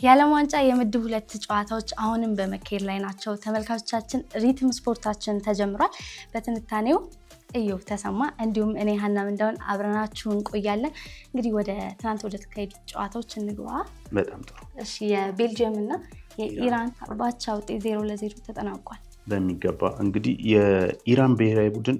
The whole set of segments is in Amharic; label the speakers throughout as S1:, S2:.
S1: የዓለም ዋንጫ የምድብ 2 ጨዋታዎች አሁንም በመካሄድ ላይ ናቸው። ተመልካቾቻችን ሪትም ስፖርታችን ተጀምሯል። በትንታኔው እዮብ ተሰማ እንዲሁም እኔ ሀና ምንዳውን አብረናችሁ እንቆያለን። እንግዲህ ወደ ተካሄዱ ጨዋታዎች እንግባ።
S2: በጣም ጥሩ።
S1: እሺ የቤልጂየም እና የኢራን ባቻ ውጤት 0-0 ተጠናቋል።
S2: በሚገባ እንግዲህ የኢራን ብሔራዊ ቡድን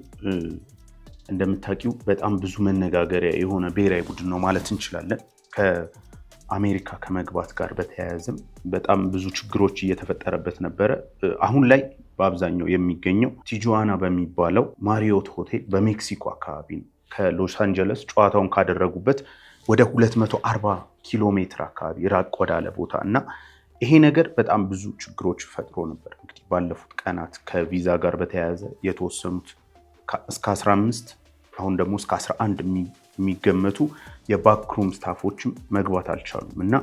S2: እንደምታውቂው በጣም ብዙ መነጋገሪያ የሆነ ብሔራዊ ቡድን ነው ማለት እንችላለን። ከአሜሪካ ከመግባት ጋር በተያያዘም በጣም ብዙ ችግሮች እየተፈጠረበት ነበረ። አሁን ላይ በአብዛኛው የሚገኘው ቲጁዋና በሚባለው ማሪዮት ሆቴል በሜክሲኮ አካባቢ ነው። ከሎስ አንጀለስ ጨዋታውን ካደረጉበት ወደ 240 ኪሎ ሜትር አካባቢ ራቅ ወዳለ ቦታ እና ይሄ ነገር በጣም ብዙ ችግሮች ፈጥሮ ነበር። እንግዲህ ባለፉት ቀናት ከቪዛ ጋር በተያያዘ የተወሰኑት እስከ 15 አሁን ደግሞ እስከ 11 የሚገመቱ የባክሩም ስታፎችም መግባት አልቻሉም እና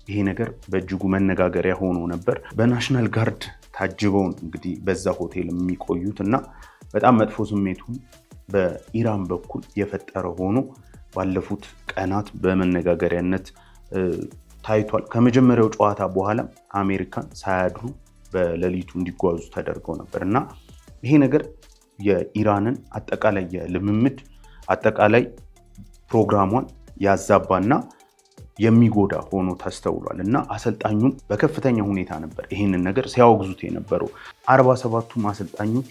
S2: ይሄ ነገር በእጅጉ መነጋገሪያ ሆኖ ነበር። በናሽናል ጋርድ ታጅበው እንግዲህ በዛ ሆቴል የሚቆዩት እና በጣም መጥፎ ስሜቱን በኢራን በኩል የፈጠረ ሆኖ ባለፉት ቀናት በመነጋገሪያነት ታይቷል። ከመጀመሪያው ጨዋታ በኋላ አሜሪካን ሳያድሩ በሌሊቱ እንዲጓዙ ተደርገው ነበር እና ይሄ ነገር የኢራንን አጠቃላይ የልምምድ አጠቃላይ ፕሮግራሟን ያዛባና የሚጎዳ ሆኖ ተስተውሏል እና አሰልጣኙም በከፍተኛ ሁኔታ ነበር ይህንን ነገር ሲያወግዙት የነበረው። 47ቱም አሰልጣኞች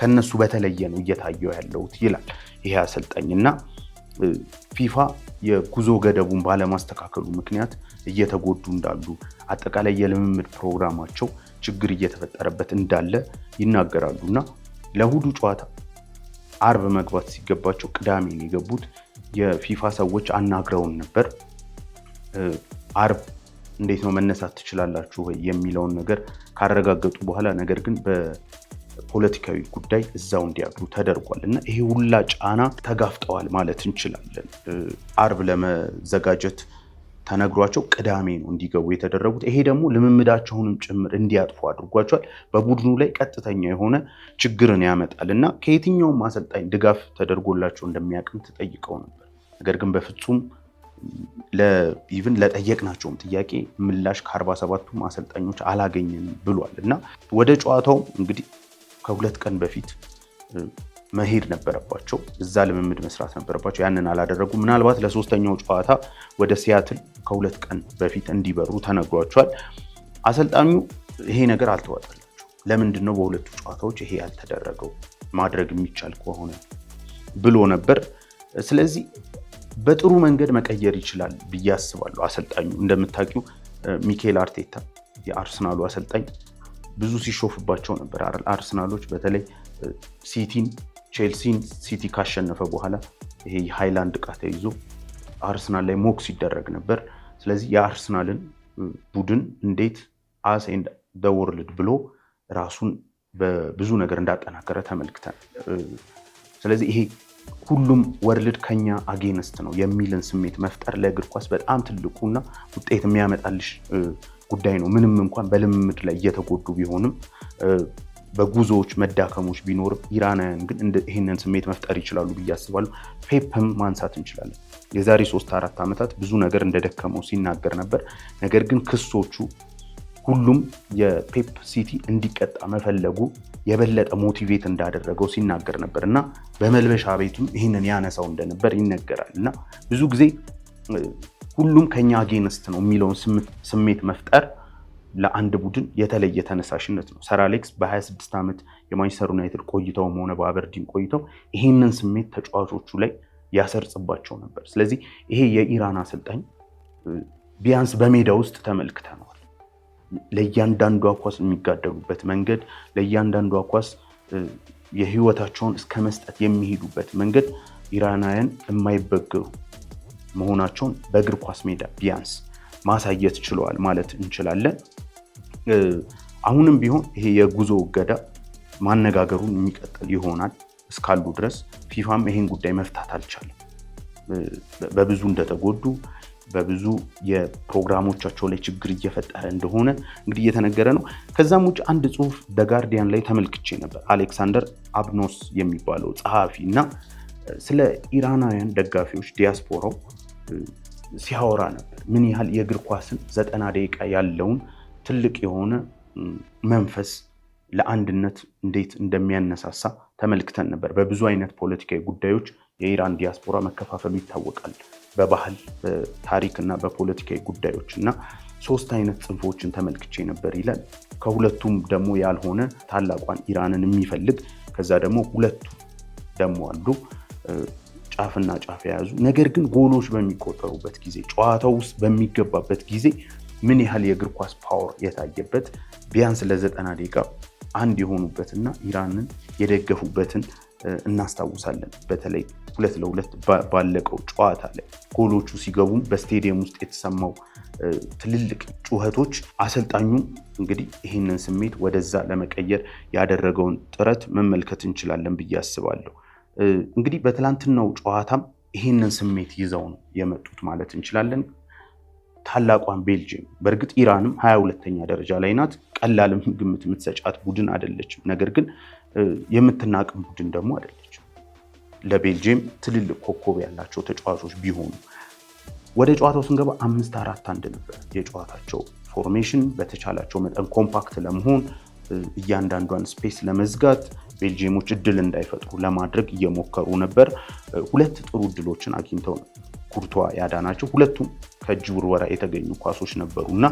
S2: ከነሱ በተለየ ነው እየታየው ያለውት ይላል ይሄ አሰልጣኝ እና ፊፋ የጉዞ ገደቡን ባለማስተካከሉ ምክንያት እየተጎዱ እንዳሉ አጠቃላይ የልምምድ ፕሮግራማቸው ችግር እየተፈጠረበት እንዳለ ይናገራሉ እና ለእሁዱ ጨዋታ አርብ መግባት ሲገባቸው ቅዳሜ የገቡት የፊፋ ሰዎች አናግረውን ነበር። አርብ እንዴት ነው መነሳት ትችላላችሁ ወይ የሚለውን ነገር ካረጋገጡ በኋላ ነገር ግን በፖለቲካዊ ጉዳይ እዛው እንዲያድሩ ተደርጓል እና ይሄ ሁላ ጫና ተጋፍጠዋል ማለት እንችላለን። አርብ ለመዘጋጀት ተነግሯቸው ቅዳሜ ነው እንዲገቡ የተደረጉት። ይሄ ደግሞ ልምምዳቸውንም ጭምር እንዲያጥፉ አድርጓቸዋል። በቡድኑ ላይ ቀጥተኛ የሆነ ችግርን ያመጣል እና ከየትኛውም አሰልጣኝ ድጋፍ ተደርጎላቸው እንደሚያውቅም ተጠይቀው ነበር። ነገር ግን በፍጹም ለጠየቅናቸውም ጥያቄ ምላሽ ከ47ቱም አሰልጣኞች አላገኘንም ብሏል እና ወደ ጨዋታው እንግዲህ ከ2 ቀን በፊት መሄድ ነበረባቸው። እዛ ልምምድ መስራት ነበረባቸው። ያንን አላደረጉ። ምናልባት ለሶስተኛው ጨዋታ ወደ ሲያትል ከ2 ቀን በፊት እንዲበሩ ተነግሯቸዋል። አሰልጣኙ ይሄ ነገር አልተዋጠላቸው። ለምንድን ነው በሁለቱ ጨዋታዎች ይሄ ያልተደረገው ማድረግ የሚቻል ከሆነ ብሎ ነበር። ስለዚህ በጥሩ መንገድ መቀየር ይችላል ብዬ አስባለሁ። አሰልጣኙ እንደምታውቂው ሚኬል አርቴታ የአርሰናሉ አሰልጣኝ ብዙ ሲሾፍባቸው ነበር። አርሰናሎች በተለይ ቼልሲን ሲቲ ካሸነፈ በኋላ ይሄ የሃይላንድ ዕቃ ተይዞ አርሰናል ላይ ሞክ ሲደረግ ነበር። ስለዚህ የአርሰናልን ቡድን እንዴት አስ ኤንድ ዘ ወርልድ ብሎ ራሱን በብዙ ነገር እንዳጠናከረ ተመልክተናል። ስለዚህ ይሄ ሁሉም ወርልድ ከኛ አጌንስት ነው የሚልን ስሜት መፍጠር ለእግር ኳስ በጣም ትልቁና ውጤት የሚያመጣልሽ ጉዳይ ነው። ምንም እንኳን በልምምድ ላይ እየተጎዱ ቢሆንም በጉዞዎች መዳከሞች ቢኖርም ኢራናውያን ግን ይህንን ስሜት መፍጠር ይችላሉ ብዬ አስባለሁ። ፔፕም ማንሳት እንችላለን። የዛሬ 3-4 ዓመታት ብዙ ነገር እንደደከመው ሲናገር ነበር። ነገር ግን ክሶቹ ሁሉም የፔፕ ሲቲ እንዲቀጣ መፈለጉ የበለጠ ሞቲቬት እንዳደረገው ሲናገር ነበር እና በመልበሻ ቤቱም ይህንን ያነሳው እንደነበር ይነገራል እና ብዙ ጊዜ ሁሉም ከኛ አጌንስት ነው የሚለውን ስሜት መፍጠር ለአንድ ቡድን የተለየ ተነሳሽነት ነው። ሰር አሌክስ በ26 ዓመት የማንቸስተር ዩናይትድ ቆይተውም ሆነ በአበርዲን ቆይተው ይህንን ስሜት ተጫዋቾቹ ላይ ያሰርጽባቸው ነበር። ስለዚህ ይሄ የኢራን አሰልጣኝ ቢያንስ በሜዳ ውስጥ ተመልክተነዋል። ለእያንዳንዷ ኳስ የሚጋደሉበት መንገድ፣ ለእያንዳንዷ ኳስ የህይወታቸውን እስከ መስጠት የሚሄዱበት መንገድ ኢራናውያን የማይበገሩ መሆናቸውን በእግር ኳስ ሜዳ ቢያንስ ማሳየት ችለዋል ማለት እንችላለን። አሁንም ቢሆን ይሄ የጉዞ እገዳ ማነጋገሩን የሚቀጥል ይሆናል እስካሉ ድረስ። ፊፋም ይሄን ጉዳይ መፍታት አልቻለም። በብዙ እንደተጎዱ በብዙ የፕሮግራሞቻቸው ላይ ችግር እየፈጠረ እንደሆነ እንግዲህ እየተነገረ ነው። ከዛም ውጭ አንድ ጽሁፍ በጋርዲያን ላይ ተመልክቼ ነበር። አሌክሳንደር አብኖስ የሚባለው ጸሐፊ እና ስለ ኢራናውያን ደጋፊዎች ዲያስፖራው ሲያወራ ነበር። ምን ያህል የእግር ኳስን 90 ደቂቃ ያለውን ትልቅ የሆነ መንፈስ ለአንድነት እንዴት እንደሚያነሳሳ ተመልክተን ነበር። በብዙ አይነት ፖለቲካዊ ጉዳዮች የኢራን ዲያስፖራ መከፋፈሉ ይታወቃል። በባህል፣ በታሪክና በፖለቲካዊ ጉዳዮች እና 3 አይነት ጽንፎችን ተመልክቼ ነበር ይላል። ከሁለቱም ደግሞ ያልሆነ ታላቋን ኢራንን የሚፈልግ ከዛ ደግሞ ሁለቱ ደግሞ አሉ ጫፍና ጫፍ የያዙ ነገር ግን ጎሎች በሚቆጠሩበት ጊዜ ጨዋታው ውስጥ በሚገባበት ጊዜ ምን ያህል የእግር ኳስ ፓወር የታየበት ቢያንስ ለ90 ደቂቃ አንድ የሆኑበትና ኢራንን የደገፉበትን እናስታውሳለን። በተለይ 2-2 ባለቀው ጨዋታ ላይ ጎሎቹ ሲገቡም በስቴዲየም ውስጥ የተሰማው ትልልቅ ጩኸቶች አሰልጣኙም እንግዲህ ይህንን ስሜት ወደዛ ለመቀየር ያደረገውን ጥረት መመልከት እንችላለን ብዬ አስባለሁ። እንግዲህ በትላንትናው ጨዋታም ይህንን ስሜት ይዘው ነው የመጡት ማለት እንችላለን። ታላቋን ቤልጅየም በእርግጥ ኢራንም 22ኛ ደረጃ ላይ ናት። ቀላልም ግምት የምትሰጫት ቡድን አይደለችም። ነገር ግን የምትናቅም ቡድን ደግሞ አይደለችም። ለቤልጅየም ትልልቅ ኮከብ ያላቸው ተጫዋቾች ቢሆኑ ወደ ጨዋታው ስንገባ 5-4-1 ነበር የጨዋታቸው ፎርሜሽን። በተቻላቸው መጠን ኮምፓክት ለመሆን እያንዳንዷን ስፔስ ለመዝጋት ቤልጅየሞች እድል እንዳይፈጥሩ ለማድረግ እየሞከሩ ነበር። 2 ጥሩ እድሎችን አግኝተው ነው ኩርቷ ያዳናቸው። ሁለቱም ከእጅ ውርወራ የተገኙ ኳሶች ነበሩ እና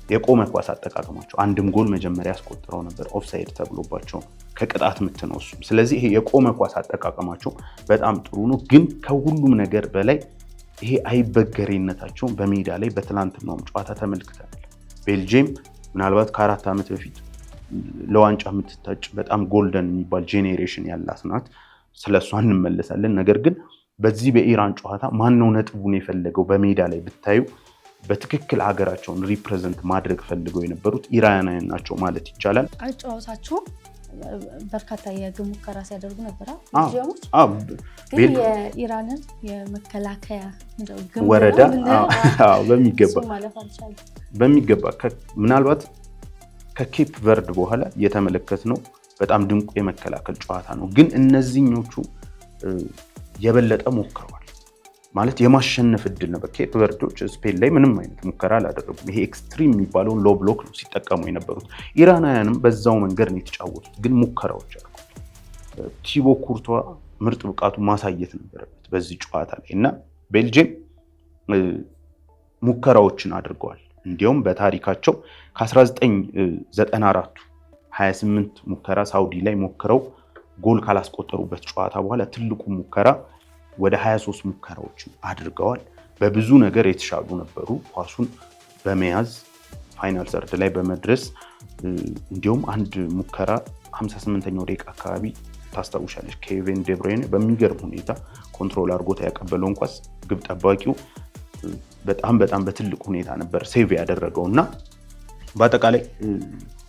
S2: የቆመ ኳስ አጠቃቀማቸው አንድም ጎል መጀመሪያ ያስቆጥረው ነበር። ኦፍሳይድ ተብሎባቸው ከቅጣት ምት ነው እሱም። ስለዚህ ይሄ የቆመ ኳስ አጠቃቀማቸው በጣም ጥሩ ነው። ግን ከሁሉም ነገር በላይ ይሄ አይበገሬነታቸውን በሜዳ ላይ በትላንትናውም ጨዋታ ተመልክተናል። ቤልጅየም ምናልባት ከ4 ዓመት በፊት ለዋንጫ የምትታጭ በጣም ጎልደን የሚባል ጄኔሬሽን ያላት ናት። ስለሷ እንመለሳለን። ነገር ግን በዚህ በኢራን ጨዋታ ማነው ነጥቡን የፈለገው? በሜዳ ላይ ብታዩ በትክክል ሀገራቸውን ሪፕሬዘንት ማድረግ ፈልገው የነበሩት ኢራናውያን ናቸው ማለት ይቻላል።
S1: አጨዋወታቸው በርካታ የግብ ሙከራ ሲያደርጉ ነበር። ግን የኢራንን የመከላከያ
S2: ወረዳ በሚገባ ምናልባት ከኬፕ ቨርድ በኋላ የተመለከትነው በጣም ድንቁ የመከላከል ጨዋታ ነው። ግን እነዚህኞቹ የበለጠ ሞክረዋል ማለት የማሸነፍ እድል ነበር። ኬፕ ቨርዶች ስፔን ላይ ምንም አይነት ሙከራ አላደረጉም። ይሄ ኤክስትሪም የሚባለውን ሎ ብሎክ ነው ሲጠቀሙ የነበሩት። ኢራናውያንም በዛው መንገድ ነው የተጫወቱት፣ ግን ሙከራዎች አድርገዋል። ቲቦ ኩርቷ ምርጥ ብቃቱ ማሳየት ነበረበት በዚህ ጨዋታ ላይ እና ቤልጅየም ሙከራዎችን አድርገዋል። እንዲያውም በታሪካቸው ከ1994 28 ሙከራ ሳውዲ ላይ ሞክረው ጎል ካላስቆጠሩበት ጨዋታ በኋላ ትልቁ ሙከራ ወደ 23 ሙከራዎችን አድርገዋል። በብዙ ነገር የተሻሉ ነበሩ። ኳሱን በመያዝ ፋይናል ሰርድ ላይ በመድረስ እንዲሁም አንድ ሙከራ 58ኛው ደቂቃ አካባቢ ታስታውሻለች። ኬቪን ዴብሮይነ በሚገርም ሁኔታ ኮንትሮል አድርጎት ያቀበለውን ኳስ ግብ ጠባቂው በጣም በትልቅ ሁኔታ ነበር ሴቭ ያደረገው እና በአጠቃላይ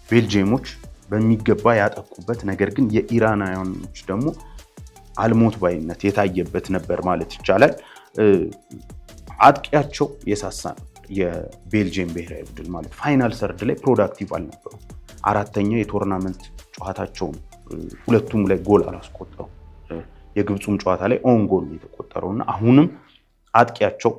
S2: ቤልጅየሞች በሚገባ ያጠቁበት፣ ነገር ግን የኢራናውያኖች ደግሞ አልሞት ባይነት የታየበት ነበር ማለት ይቻላል። አጥቂያቸው የሳሳ ነበር የቤልጅየም ብሔራዊ ቡድን ማለት ፋይናል ሰርድ ላይ ፕሮዳክቲቭ አልነበሩ። 4ኛ የቶርናመንት ጨዋታቸውን ሁለቱም ላይ ጎል አላስቆጠሩ። የግብፁም ጨዋታ ላይ ኦን ጎል የተቆጠረው እና አሁንም አጥቂያቸው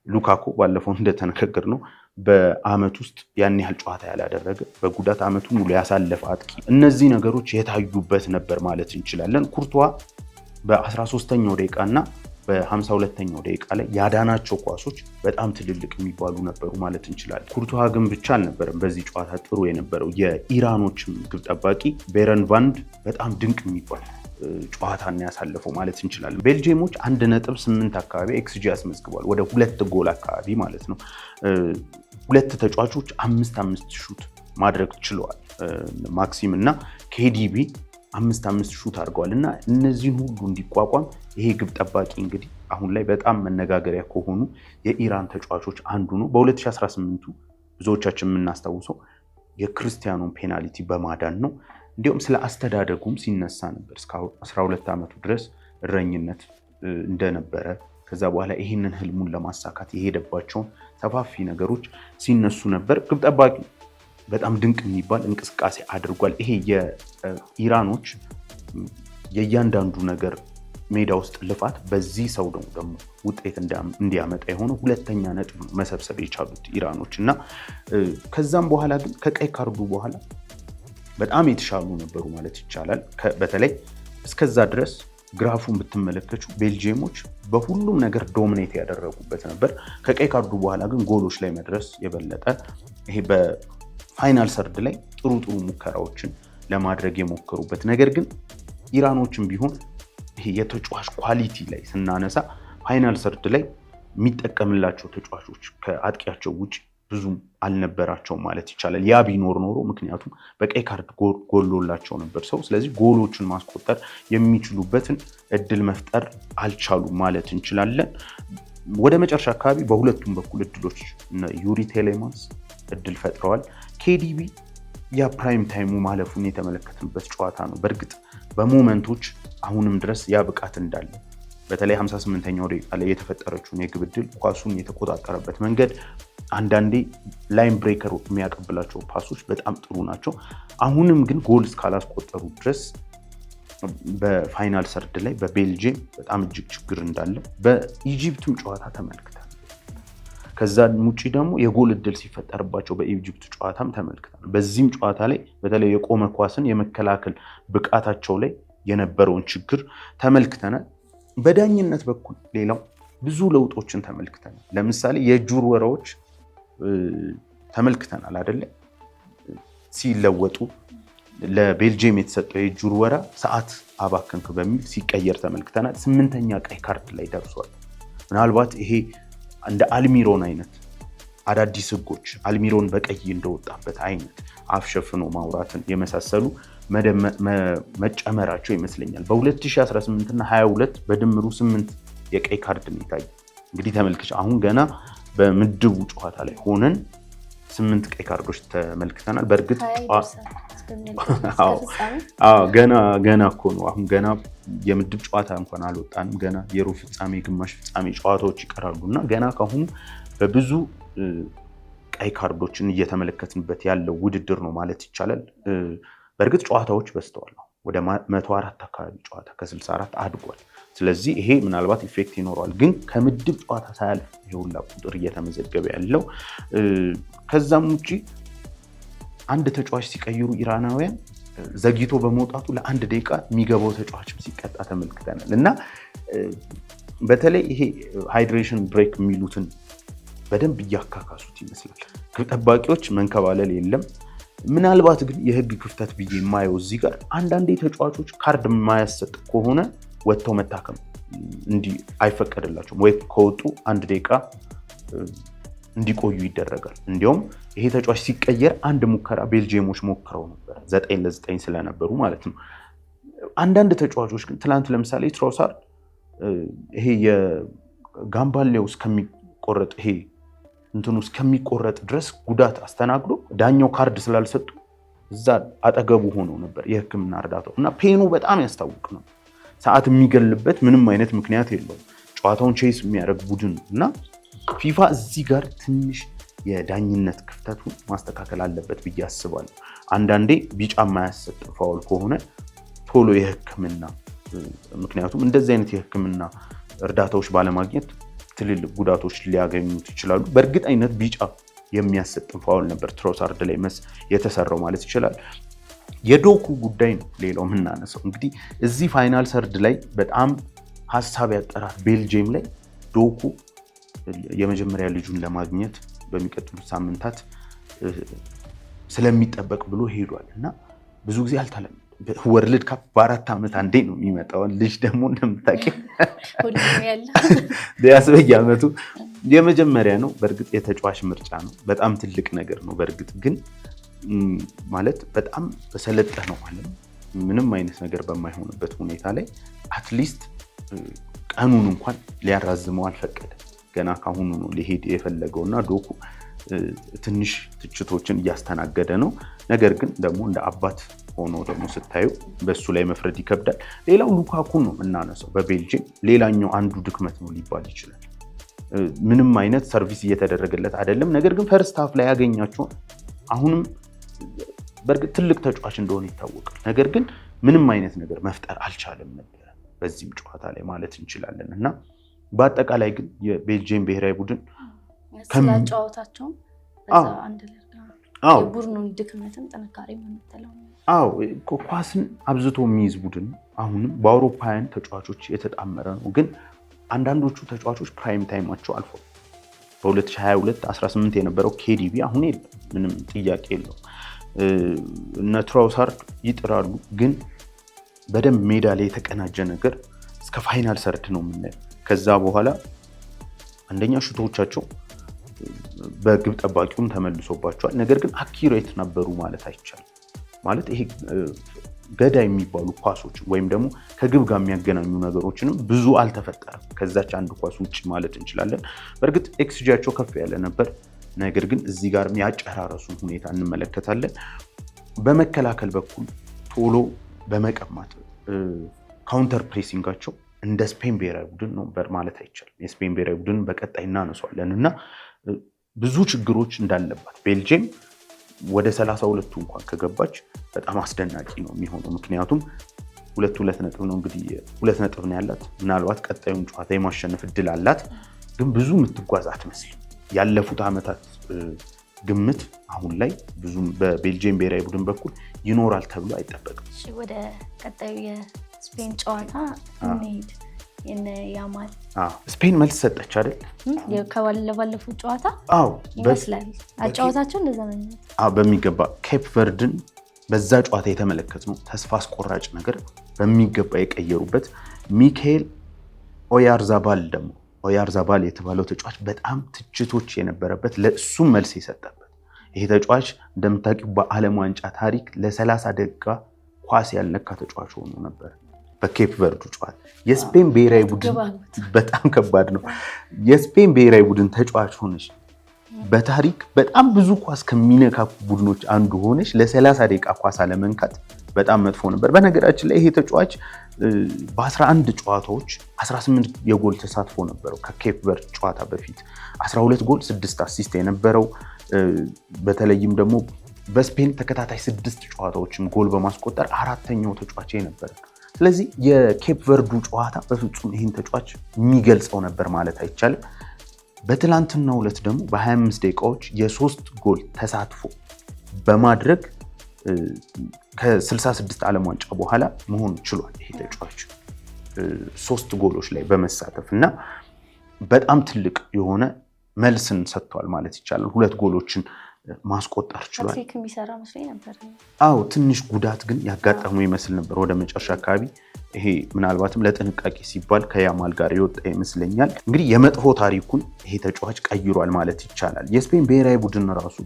S2: ሉካኮ ባለፈው እንደተነጋገር ነው በአመት ውስጥ ያን ያህል ጨዋታ ያላደረገ በጉዳት አመቱ ሙሉ ያሳለፈ አጥቂ። እነዚህ ነገሮች የታዩበት ነበር ማለት እንችላለን። ኩርቷ በ13ኛው ደቂቃ እና በ52ኛው ደቂቃ ላይ ያዳናቸው ኳሶች በጣም ትልልቅ የሚባሉ ነበሩ ማለት እንችላለን። ኩርቷ ግን ብቻ አልነበረም በዚህ ጨዋታ ጥሩ የነበረው። የኢራኖችም ግብ ጠባቂ ቤረን ቫንድ በጣም ድንቅ የሚባል ጨዋታን ያሳለፈው ማለት እንችላለን። ቤልጅየሞች 1.8 አካባቢ ኤክስጂ አስመዝግቧል። ወደ 2 ጎል አካባቢ ማለት ነው። 2 ተጫዋቾች 5 ሹት ማድረግ ችለዋል። ማክሲም እና KDB 5 ሹት አድርገዋል እና እነዚህን ሁሉ እንዲቋቋም ይሄ ግብ ጠባቂ እንግዲህ አሁን ላይ በጣም መነጋገሪያ ከሆኑ የኢራን ተጫዋቾች አንዱ ነው። በ2018 ብዙዎቻችን የምናስታውሰው የክርስቲያኖን ፔናልቲ በማዳን ነው። እንዲሁም ስለ አስተዳደጉም ሲነሳ ነበር። እስከ 12 ዓመቱ ድረስ እረኝነት እንደነበረ፣ ከዛ በኋላ ይህንን ህልሙን ለማሳካት የሄደባቸውን ሰፋፊ ነገሮች ሲነሱ ነበር። ግብ ጠባቂ በጣም ድንቅ የሚባል እንቅስቃሴ አድርጓል። ይሄ የኢራኖች የእያንዳንዱ ነገር ሜዳ ውስጥ ልፋት በዚህ ሰው ደግሞ ውጤት እንዲያመጣ የሆነ ሁለተኛ ነጥብ መሰብሰብ የቻሉት ኢራኖች እና ከዛም በኋላ ግን ከቀይ ካርዱ በኋላ በጣም የተሻሉ ነበሩ ማለት ይቻላል። በተለይ እስከዛ ድረስ ግራፉን ብትመለከቱ ቤልጂየሞች በሁሉም ነገር ዶሚኔት ያደረጉበት ነበር። ከቀይ ካርዱ በኋላ ግን ጎሎች ላይ መድረስ የበለጠ ይሄ በፋይናል ሰርድ ላይ ጥሩ ሙከራዎችን ለማድረግ የሞከሩበት ነገር ግን ኢራኖችም ቢሆን ይሄ የተጫዋች ኳሊቲ ላይ ስናነሳ ፋይናል ሰርድ ላይ የሚጠቀምላቸው ተጫዋቾች ከአጥቂያቸው ውጭ ብዙም አልነበራቸውም ማለት ይቻላል። ያ ቢኖር ኖሮ ምክንያቱም በቀይ ካርድ ጎሎላቸው ነበር ሰው። ስለዚህ ጎሎችን ማስቆጠር የሚችሉበትን እድል መፍጠር አልቻሉም ማለት እንችላለን። ወደ መጨረሻ አካባቢ በሁለቱም በኩል እድሎች ዩሪ ቴሌማንስ እድል ፈጥረዋል። ኬዲቢ ያ ፕራይም ታይሙ ማለፉን የተመለከትንበት ጨዋታ ነው። በእርግጥ በሞመንቶች አሁንም ድረስ ያ ብቃት እንዳለ በተለይ 58ኛው ደቂቃ ላይ የተፈጠረችውን የግብ ዕድል ኳሱን የተቆጣጠረበት መንገድ አንዳንዴ ላይን ብሬከር የሚያቀብላቸው ፓሶች በጣም ጥሩ ናቸው። አሁንም ግን ጎል እስካላስቆጠሩ ድረስ በፋይናል ሰርድ ላይ በቤልጂየም በጣም እጅግ ችግር እንዳለ በኢጂፕትም ጨዋታ ተመልክተናል። ከዛ ውጪ ደግሞ የጎል ዕድል ሲፈጠርባቸው በኢጂፕት ጨዋታም ተመልክተናል። በዚህም ጨዋታ ላይ በተለይ የቆመ ኳስን የመከላከል ብቃታቸው ላይ የነበረውን ችግር ተመልክተናል። በዳኝነት በኩል ሌላው ብዙ ለውጦችን ተመልክተናል። ለምሳሌ የእጅ ውርወራዎች ተመልክተናል አይደለ? ሲለወጡ ለቤልጂየም የተሰጠው የእጅ ውርወራ ሰዓት አባከንክ በሚል ሲቀየር ተመልክተናል። 8ኛ ቀይ ካርድ ላይ ደርሷል። ምናልባት ይሄ እንደ አልሚሮን አይነት አዳዲስ ህጎች አልሚሮን በቀይ እንደወጣበት አይነት አፍሸፍኖ ማውራትን የመሳሰሉ መጨመራቸው ይመስለኛል። በ2018 እና 22 በድምሩ 8 የቀይ ካርድ ነው የታየው። እንግዲህ ተመልክቼ አሁን ገና በምድቡ ጨዋታ ላይ ሆነን 8 ቀይ ካርዶች ተመልክተናል። በእርግጥ ገና እኮ ነው። አሁን ገና የምድብ ጨዋታ እንኳን አልወጣንም። ገና የሩብ ፍጻሜ፣ ግማሽ ፍጻሜ ጨዋታዎች ይቀራሉ እና ገና ካሁኑ በብዙ ቀይ ካርዶችን እየተመለከትንበት ያለው ውድድር ነው ማለት ይቻላል። በእርግጥ ጨዋታዎች በዝተዋል። ወደ 104 አካባቢ ጨዋታ ከ64 አድጓል። ስለዚህ ይሄ ምናልባት ኢፌክት ይኖረዋል። ግን ከምድብ ጨዋታ ሳያልፍ የሁላ ቁጥር እየተመዘገበ ያለው ከዛም ውጪ አንድ ተጫዋች ሲቀይሩ ኢራናውያን ዘግይቶ በመውጣቱ ለአንድ ደቂቃ የሚገባው ተጫዋችም ሲቀጣ ተመልክተናል እና በተለይ ይሄ ሃይድሬሽን ብሬክ የሚሉትን በደንብ እያካካሱት ይመስላል። ግብ ጠባቂዎች መንከባለል የለም። ምናልባት ግን የህግ ክፍተት ብዬ የማየው እዚህ ጋር አንዳንዴ ተጫዋቾች ካርድ የማያሰጥ ከሆነ ወጥተው መታከም እንዲህ አይፈቀድላቸውም ወይ ከወጡ አንድ ደቂቃ እንዲቆዩ ይደረጋል። እንዲያውም ይሄ ተጫዋች ሲቀየር አንድ ሙከራ ቤልጂየሞች ሞክረው ነበር 9-9 ስለነበሩ ማለት ነው። አንዳንድ ተጫዋቾች ግን ትላንት ለምሳሌ ትሮሳርድ ይሄ የጋምባሌው እስከሚቆረጥ ይሄ እንትኑ እስከሚቆረጥ ድረስ ጉዳት አስተናግዶ ዳኛው ካርድ ስላልሰጡ እዛ አጠገቡ ሆነው ነበር የህክምና እርዳታው እና ፔኑ በጣም ያስታውቅ ነው። ሰዓት የሚገልበት ምንም አይነት ምክንያት የለውም። ጨዋታውን ቼስ የሚያደርግ ቡድን እና ፊፋ እዚህ ጋር ትንሽ የዳኝነት ክፍተቱን ማስተካከል አለበት ብዬ አስባለሁ። አንዳንዴ ቢጫ የማያሰጥ ፋውል ከሆነ ቶሎ የህክምና ምክንያቱም እንደዚህ አይነት የህክምና እርዳታዎች ባለማግኘት ትልልቅ ጉዳቶች ሊያገኙት ይችላሉ። በእርግጠኝነት ቢጫ የሚያሰጥ ፋውል ነበር ትሮሳርድ ላይ የተሰራው ማለት ይችላል። የዶኩ ጉዳይ ነው ሌላው የምናነሳው። እንግዲህ እዚህ ፋይናል ሰርድ ላይ በጣም ሀሳብ ያጠራት ቤልጂየም ላይ ዶኩ የመጀመሪያ ልጁን ለማግኘት በሚቀጥሉት ሳምንታት ስለሚጠበቅ ብሎ ሄዷል እና ብዙ ጊዜ አልተለመደም። ወርልድ ካፕ በ4 ዓመት አንዴ ነው የሚመጣው። ልጅ ደግሞ እንደምታውቂው ቢያንስ በየዓመቱ የመጀመሪያ ነው። በእርግጥ የተጫዋች ምርጫ ነው፣ በጣም ትልቅ ነገር ነው። በእርግጥ ግን ማለት በጣም በሰለጠነው ዓለም ምንም አይነት ነገር በማይሆንበት ሁኔታ ላይ አትሊስት ቀኑን እንኳን ሊያራዝመው አልፈቀደም። ገና ካሁኑ ነው ሊሄድ የፈለገውና ዶኩ ትንሽ ትችቶችን እያስተናገደ ነው። ነገር ግን ደግሞ እንደ አባት ሆኖ ደግሞ ስታዩ በሱ ላይ መፍረድ ይከብዳል። ሌላው ሉካኩ ነው የምናነሳው። በቤልጂየም ሌላኛው አንዱ ድክመት ነው ሊባል ይችላል። ምንም አይነት ሰርቪስ እየተደረገለት አይደለም። ነገር ግን ፈርስት ሃፍ ላይ ያገኛቸውን አሁንም በእርግጥ ትልቅ ተጫዋች እንደሆነ ይታወቃል። ነገር ግን ምንም አይነት ነገር መፍጠር አልቻለም ነበር። በዚህም ጨዋታ ላይ ማለት እንችላለን እና በአጠቃላይ ግን የቤልጂየም ብሔራዊ ቡድን
S1: ከመጫወታቸው በዛ አንድ ለርጋ የቡድኑን ድክመትም ጥንካሬ የምንተለው
S2: ኳስን አብዝቶ የሚይዝ ቡድን አሁንም በአውሮፓውያን ተጫዋቾች የተጣመረ ነው። ግን አንዳንዶቹ ተጫዋቾች ፕራይም ታይማቸው አልፎ በ2022 18 የነበረው ኬዲቢ አሁን የለም፣ ምንም ጥያቄ የለውም። እነ ትራውሳርድ ይጥራሉ፣ ግን በደንብ ሜዳ ላይ የተቀናጀ ነገር እስከ ፋይናል ሰርድ ነው የምናየው። ከዛ በኋላ አንደኛ ሹቶቻቸው በግብ ጠባቂውም ተመልሶባቸዋል። ነገር ግን አኪሬት ነበሩ ማለት አይቻልም። ማለት ይሄ ገዳይ የሚባሉ ኳሶች ወይም ደግሞ ከግብ ጋር የሚያገናኙ ነገሮችንም ብዙ አልተፈጠረም ከዛች አንድ ኳስ ውጭ ማለት እንችላለን። በእርግጥ ኤክስጂያቸው ከፍ ያለ ነበር። ነገር ግን እዚህ ጋር ያጨራረሱን ሁኔታ እንመለከታለን። በመከላከል በኩል ቶሎ በመቀማት ካውንተር ፕሬሲንጋቸው እንደ ስፔን ብሔራዊ ቡድን ነው ማለት አይቻልም። የስፔን ብሔራዊ ቡድን በቀጣይ እናነሷለን እና ብዙ ችግሮች እንዳለባት ቤልጂየም ወደ 32ቱ እንኳን ከገባች በጣም አስደናቂ ነው የሚሆነው። ምክንያቱም 2 ነጥብ ነው እንግዲህ 2 ነጥብ ነው ያላት። ምናልባት ቀጣዩን ጨዋታ የማሸነፍ እድል አላት፣ ግን ብዙ የምትጓዝ አትመስልም። ያለፉት ዓመታት ግምት አሁን ላይ ብዙም በቤልጂየም ብሔራዊ ቡድን በኩል ይኖራል ተብሎ አይጠበቅም።
S1: ወደ ቀጣዩ የስፔን ጨዋታ እንሂድ። ያማል
S2: ስፔን መልስ ሰጠች አይደል?
S1: ከባለፉት ጨዋታ ይመስላል አጫዋታቸው እንደዛ ነው
S2: በሚገባ ኬፕ ቨርድን በዛ ጨዋታ የተመለከትነው ተስፋ አስቆራጭ ነገር በሚገባ የቀየሩበት ሚካኤል ኦያርዛባል የተባለው ተጫዋች በጣም ትችቶች የነበረበት ለእሱም መልስ የሰጠበት ይሄ ተጫዋች እንደምታውቂው በዓለም ዋንጫ ታሪክ ለ30 ደቂቃ ኳስ ያልነካ ተጫዋች ሆኖ ነበር። በኬፕ ቨርዱ ጨዋታ የስፔን ብሔራዊ ቡድን በጣም ከባድ ነው። የስፔን ብሔራዊ ቡድን ተጫዋች ሆነሽ በታሪክ በጣም ብዙ ኳስ ከሚነካኩ ቡድኖች አንዱ ሆነሽ ለ30 ደቂቃ ኳስ አለመንካት በጣም መጥፎ ነበር። በነገራችን ላይ ይሄ ተጫዋች በ11 ጨዋታዎች 18 የጎል ተሳትፎ ነበረው። ከኬፕ ቨርድ ጨዋታ በፊት 12 ጎል 6 አሲስት የነበረው፣ በተለይም ደግሞ በስፔን ተከታታይ 6 ጨዋታዎችም ጎል በማስቆጠር 4ኛው ተጫዋች ነበር። ስለዚህ የኬፕ ቨርዱ ጨዋታ በፍጹም ይህን ተጫዋች የሚገልጸው ነበር ማለት አይቻልም። በትላንትናው ዕለት ደግሞ በ25 ደቂቃዎች የ3 ጎል ተሳትፎ በማድረግ ከ66 ዓለም ዋንጫ በኋላ መሆን ችሏል። ይሄ ተጫዋች 3 ጎሎች ላይ በመሳተፍ እና በጣም ትልቅ የሆነ መልስን ሰጥቷል ማለት ይቻላል። 2 ጎሎችን ማስቆጠር ችሏል።
S1: የሚሰራ መስሎኝ ነበር።
S2: ትንሽ ጉዳት ግን ያጋጠመው ይመስል ነበር ወደ መጨረሻ አካባቢ። ይሄ ምናልባትም ለጥንቃቄ ሲባል ከያማል ጋር የወጣ ይመስለኛል። እንግዲህ የመጥፎ ታሪኩን ይሄ ተጫዋች ቀይሯል ማለት ይቻላል። የስፔን ብሔራዊ ቡድን ራሱ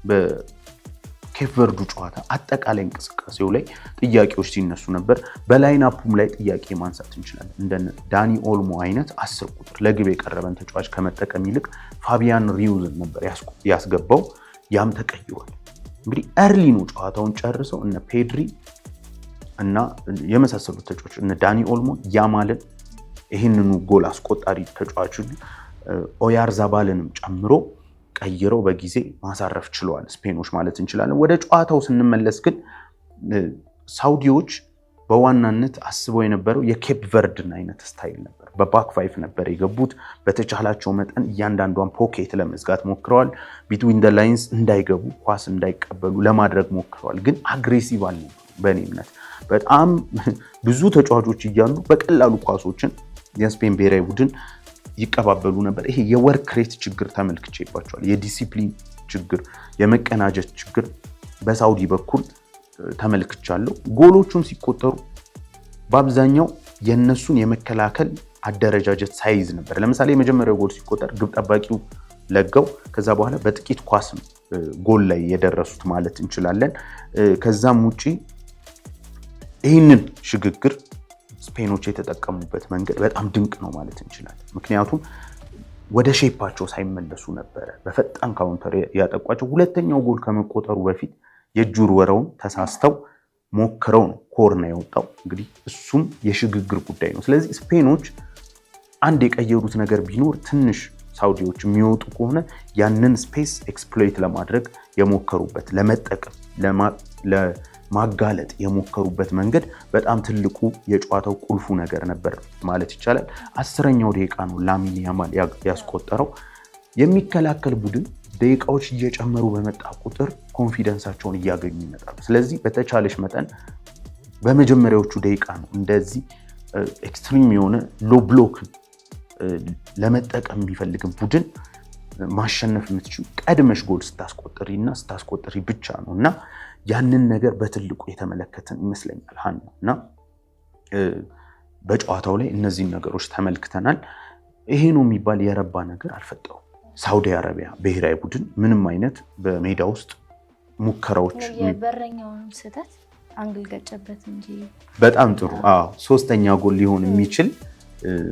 S2: በኬፕ ቨርዱ ጨዋታ አጠቃላይ እንቅስቃሴው ላይ ጥያቄዎች ሲነሱ ነበር። በላይናፑም ላይ ጥያቄ ማንሳት እንችላለን። እንደ ዳኒ ኦልሞ አይነት 10 ቁጥር ለግብ የቀረበን ተጫዋች ከመጠቀም ይልቅ ፋቢያን ሪዩዝን ነበር ያስገባው። ያም ተቀይሯል። እንግዲህ ኤርሊ ነው ጨዋታውን ጨርሰው እነ ፔድሪ እና የመሳሰሉት ተጫዋቾች እነ ዳኒ ኦልሞ ያማልን ይህንኑ ጎል አስቆጣሪ ተጫዋቹን ኦያርዛባልንም ጨምሮ ቀይረው በጊዜ ማሳረፍ ችለዋል ስፔኖች ማለት እንችላለን። ወደ ጨዋታው ስንመለስ ግን ሳውዲዎች በዋናነት አስበው የነበረው የኬፕ ቨርድን አይነት ስታይል ነበር። በባክ ፋይፍ ነበር የገቡት። በተቻላቸው መጠን እያንዳንዷን ፖኬት ለመዝጋት ሞክረዋል። ቢትዊን ደ ላይንስ እንዳይገቡ ኳስ እንዳይቀበሉ ለማድረግ ሞክረዋል። ግን አግሬሲቭ አልነበሩ። በእኔ እምነት በጣም ብዙ ተጫዋቾች እያሉ በቀላሉ ኳሶችን የስፔን ብሔራዊ ቡድን ይቀባበሉ ነበር። ይሄ የወርክ ሬት ችግር ተመልክቼባቸዋል። የዲሲፕሊን ችግር፣ የመቀናጀት ችግር በሳውዲ በኩል ተመልክቻለሁ። ጎሎቹም ሲቆጠሩ በአብዛኛው የነሱን የመከላከል አደረጃጀት ሳይዝ ነበር። ለምሳሌ የመጀመሪያው ጎል ሲቆጠር ግብ ጠባቂው ለጋው፣ ከዛ በኋላ በጥቂት ኳስ ጎል ላይ የደረሱት ማለት እንችላለን። ከዛም ውጪ ይህንን ሽግግር ስፔኖች የተጠቀሙበት መንገድ በጣም ድንቅ ነው ማለት እንችላለን። ምክንያቱም ወደ ሼፓቸው ሳይመለሱ ነበረ በፈጣን ካውንተር ያጠቋቸው። ሁለተኛው ጎል ከመቆጠሩ በፊት የእጅ ውርወራውን ተሳስተው ሞክረው ነው ኮርና የወጣው። እንግዲህ እሱም የሽግግር ጉዳይ ነው። ስለዚህ ስፔኖች አንድ የቀየሩት ነገር ቢኖር ትንሽ ሳውዲዎች የሚወጡ ከሆነ ያንን ስፔስ ኤክስፕሎይት ለማድረግ የሞከሩበት ለመጠቀም ማጋለጥ የሞከሩበት መንገድ በጣም ትልቁ የጨዋታው ቁልፉ ነገር ነበር ማለት ይቻላል። 10ኛው ደቂቃ ነው ላሚን ያማል ያስቆጠረው። የሚከላከል ቡድን ደቂቃዎች እየጨመሩ በመጣ ቁጥር ኮንፊደንሳቸውን እያገኙ ይመጣሉ። ስለዚህ በተቻለሽ መጠን በመጀመሪያዎቹ ደቂቃ ነው እንደዚህ ኤክስትሪም የሆነ ሎ ብሎክ ለመጠቀም የሚፈልግን ቡድን ማሸነፍ የምትችሉ ቀድመሽ ጎል ስታስቆጥሪ ብቻ ነው እና ያንን ነገር በትልቁ የተመለከትን ይመስለኛል ሀና እና በጨዋታው ላይ እነዚህን ነገሮች ተመልክተናል። ይሄ ነው የሚባል የረባ ነገር አልፈጠሩም። ሳውዲ አረቢያ ብሔራዊ ቡድን ምንም አይነት በሜዳ ውስጥ ሙከራዎች
S1: የበረኛውንም ስህተት አንግል ገጨበት እንጂ
S2: በጣም ጥሩ 3ኛ ጎል ሊሆን የሚችል